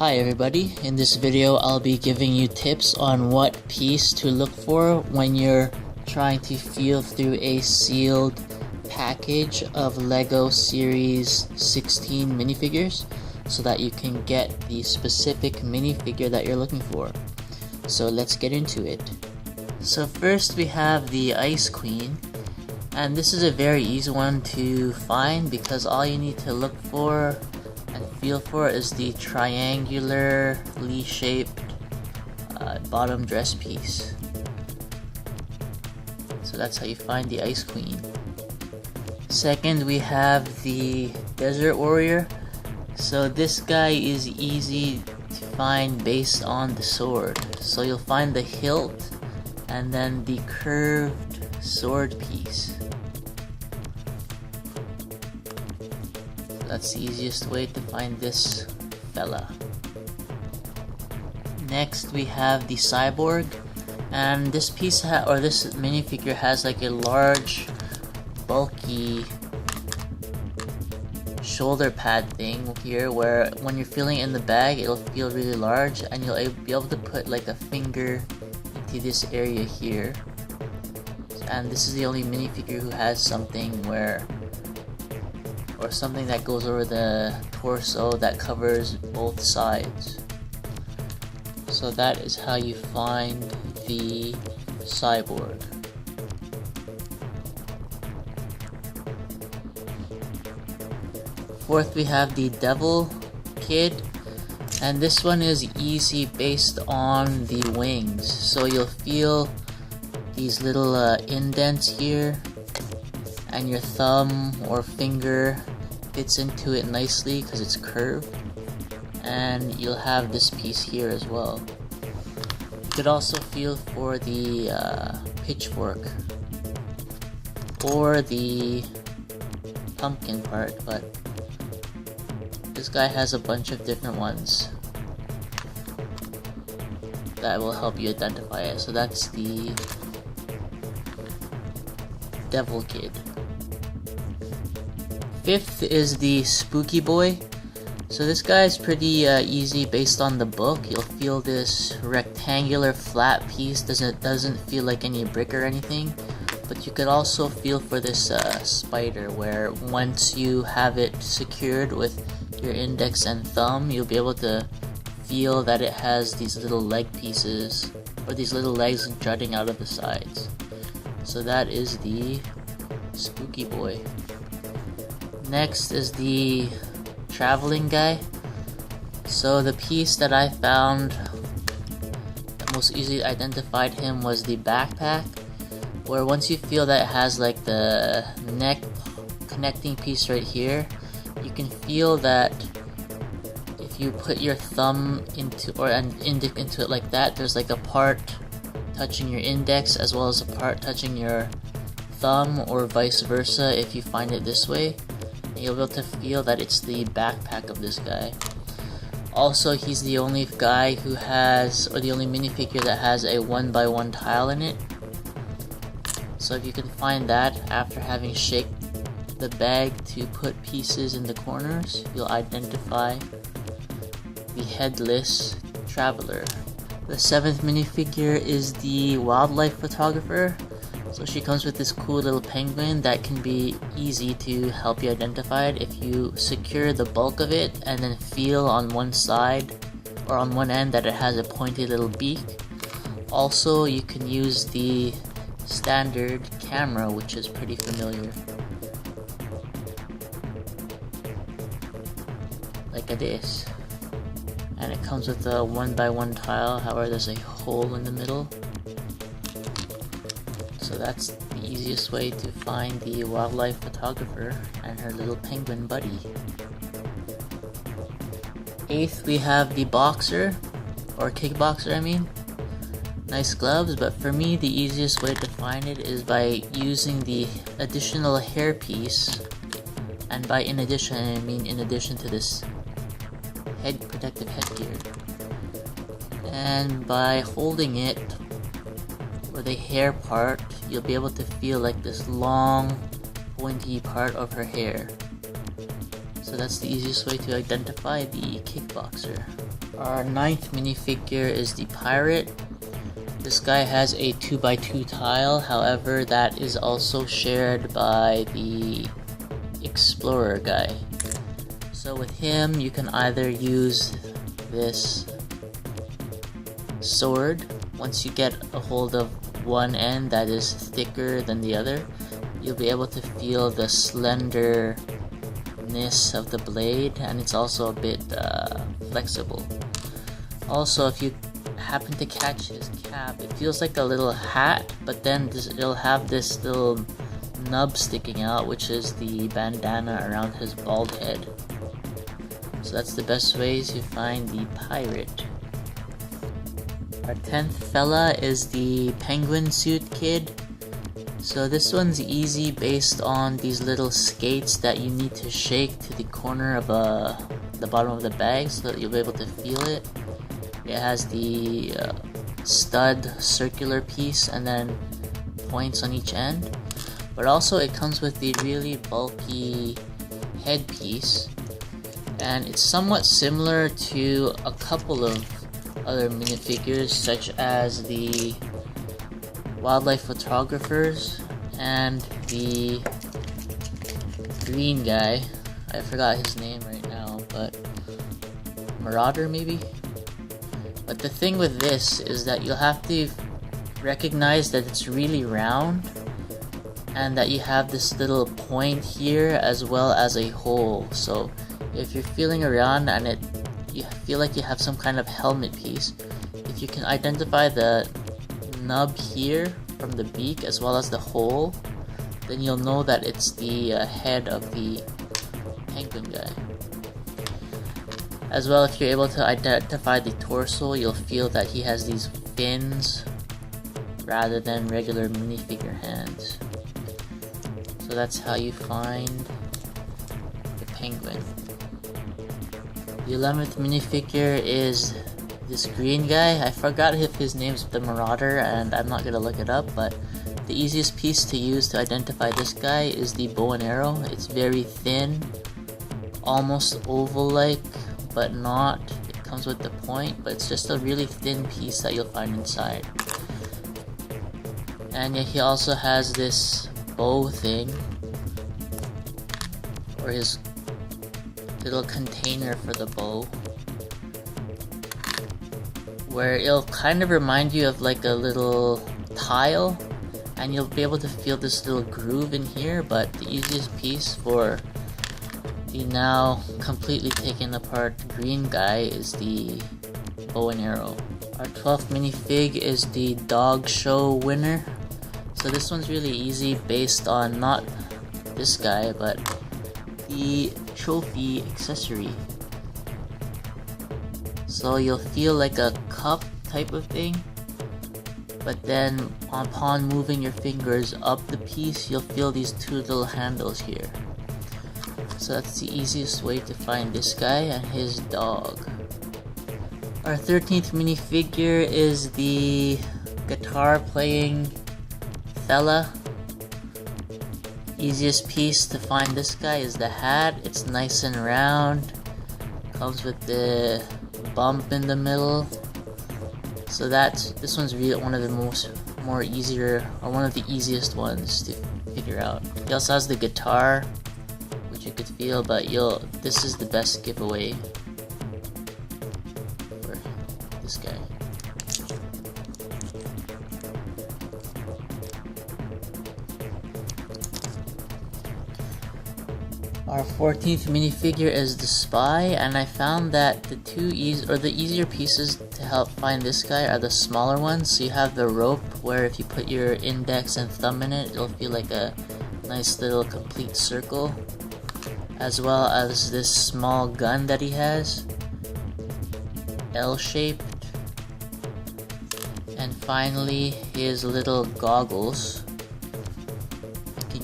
Hi everybody, in this video I'll be giving you tips on what piece to look for when you're trying to feel through a sealed package of LEGO Series 16 minifigures so that you can get the specific minifigure that you're looking for. So let's get into it. So first we have the Ice Queen, and this is a very easy one to find because all you need to look for and feel for is the triangularly shaped bottom dress piece. So that's how you find the Ice Queen. Second, we have the Desert Warrior. So this guy is easy to find based on the sword. So you'll find the hilt and then the curved sword piece. That's the easiest way to find this fella. Next we have the Cyborg, and this piece this minifigure has like a large bulky shoulder pad thing here where when you're feeling in the bag it'll feel really large, and you'll be able to put like a finger into this area here. And this is the only minifigure who has something something that goes over the torso that covers both sides. So that is how you find the Cyborg. Fourth, we have the Devil Kid, and this one is easy based on the wings. So you'll feel these little indents here, and your thumb or finger fits into it nicely because it's curved, and you'll have this piece here as well. You could also feel for the pitchfork or the pumpkin part, but this guy has a bunch of different ones that will help you identify it. So that's the Devil Kid. Fifth is the Spooky Boy. So this guy is pretty easy based on the book. You'll feel this rectangular flat piece. Doesn't feel like any brick or anything, but you could also feel for this spider, where once you have it secured with your index and thumb, you'll be able to feel that it has these little leg pieces or these little legs jutting out of the sides. So that is the Spooky Boy. Next is the traveling guy. So the piece that I found that most easily identified him was the backpack, where once you feel that it has like the neck connecting piece right here, you can feel that if you put your thumb into or an index into it like that, there's like a part touching your index as well as a part touching your thumb, or vice versa if you find it this way. You'll be able to feel that it's the backpack of this guy. Also, he's the only guy who has, or the only minifigure that has a 1x1 tile in it. So if you can find that after having shaked the bag to put pieces in the corners, you'll identify the headless traveler. The seventh minifigure is the wildlife photographer. So she comes with this cool little penguin that can be easy to help you identify it if you secure the bulk of it and then feel on one side or on one end that it has a pointy little beak. Also, you can use the standard camera, which is pretty familiar, like this. And it comes with a 1x1 tile, however there's a hole in the middle. So that's the easiest way to find the wildlife photographer and her little penguin buddy. Eighth, we have the boxer, or kickboxer I mean. Nice gloves, but for me the easiest way to find it is by using the additional hair piece, and by in addition I mean in addition to this protective headgear, and by holding it, or the hair part, you'll be able to feel like this long pointy part of her hair. So that's the easiest way to identify the kickboxer. Our 9th minifigure is the pirate. This guy has a 2x2 tile, however that is also shared by the explorer guy. So with him you can either use this sword. Once you get a hold of one end that is thicker than the other, you'll be able to feel the slenderness of the blade, and it's also a bit flexible. Also, if you happen to catch his cap, it feels like a little hat, but then it'll have this little nub sticking out, which is the bandana around his bald head. So that's the best way to find the pirate. Our 10th fella is the penguin suit kid. So this one's easy based on these little skates that you need to shake to the corner of the bottom of the bag so that you'll be able to feel it. It has the stud circular piece and then points on each end. But also it comes with the really bulky headpiece, and it's somewhat similar to a couple of other minifigures such as the wildlife photographers and the green guy. I forgot his name right now, but Marauder maybe? But the thing with this is that you'll have to recognize that it's really round and that you have this little point here as well as a hole. So if you're feeling around and you feel like you have some kind of helmet piece, if you can identify the nub here from the beak as well as the hole, then you'll know that it's the head of the penguin guy. As well, if you're able to identify the torso, you'll feel that he has these fins rather than regular minifigure hands. So that's how you find the penguin. The 11th minifigure is this green guy. I forgot if his name's the Marauder, and I'm not gonna look it up, but the easiest piece to use to identify this guy is the bow and arrow. It's very thin, almost oval-like, but not. It comes with the point, but it's just a really thin piece that you'll find inside. And yet he also has this bow thing, or his little container for the bow, where it'll kind of remind you of like a little tile, and you'll be able to feel this little groove in here. But the easiest piece for the now completely taken apart green guy is the bow and arrow. Our 12th minifig is the dog show winner. So this one's really easy based on not this guy, but the trophy accessory. So you'll feel like a cup type of thing, but then upon moving your fingers up the piece, you'll feel these two little handles here. So that's the easiest way to find this guy and his dog. Our 13th minifigure is the guitar playing fella. Easiest piece to find this guy is the hat. It's nice and round, comes with the bump in the middle. So this one's really one of the one of the easiest ones to figure out. He also has the guitar, which you could feel, but this is the best giveaway for this guy. Our 14th minifigure is the spy, and I found that the easier pieces to help find this guy are the smaller ones. So you have the rope, where if you put your index and thumb in it, it'll feel like a nice little complete circle, as well as this small gun that he has, L-shaped, and finally his little goggles.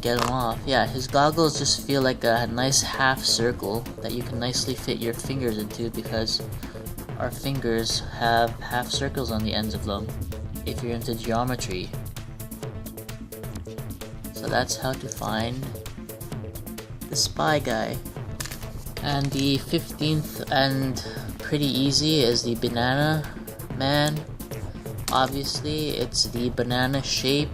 Get them off. Yeah, his goggles just feel like a nice half circle that you can nicely fit your fingers into, because our fingers have half circles on the ends of them if you're into geometry. So that's how to find the spy guy. And the 15th and pretty easy is the banana man. Obviously, it's the banana shape.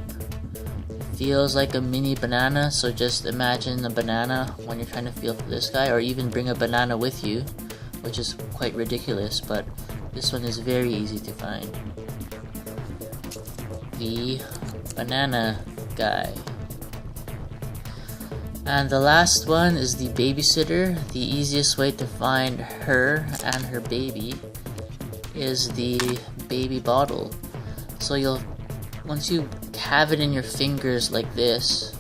Feels like a mini banana, so just imagine a banana when you're trying to feel for this guy, or even bring a banana with you, which is quite ridiculous, but this one is very easy to find. The banana guy. And the last one is the babysitter. The easiest way to find her and her baby is the baby bottle. So once you have it in your fingers like this,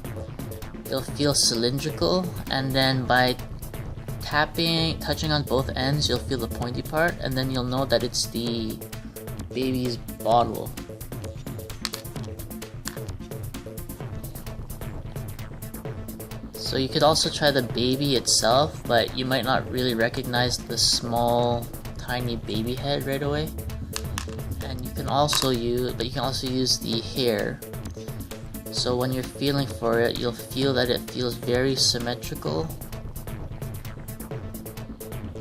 it'll feel cylindrical, and then by touching on both ends, you'll feel the pointy part, and then you'll know that it's the baby's bottle. So you could also try the baby itself, but you might not really recognize the small, tiny baby head right away. And you can also use the hair. So when you're feeling for it, you'll feel that it feels very symmetrical.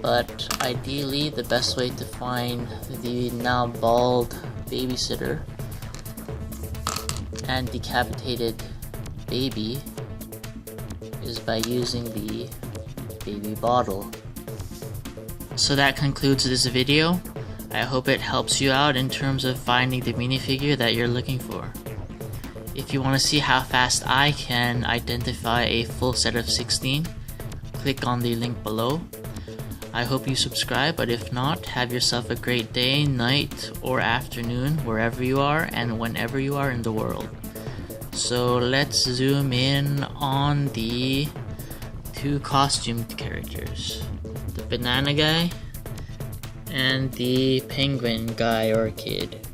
But ideally, the best way to find the now bald babysitter and decapitated baby is by using the baby bottle. So that concludes this video. I hope it helps you out in terms of finding the minifigure that you're looking for. If you want to see how fast I can identify a full set of 16, click on the link below. I hope you subscribe, but if not, have yourself a great day, night, or afternoon wherever you are and whenever you are in the world. So let's zoom in on the two costumed characters, the banana guy and the penguin guy or kid.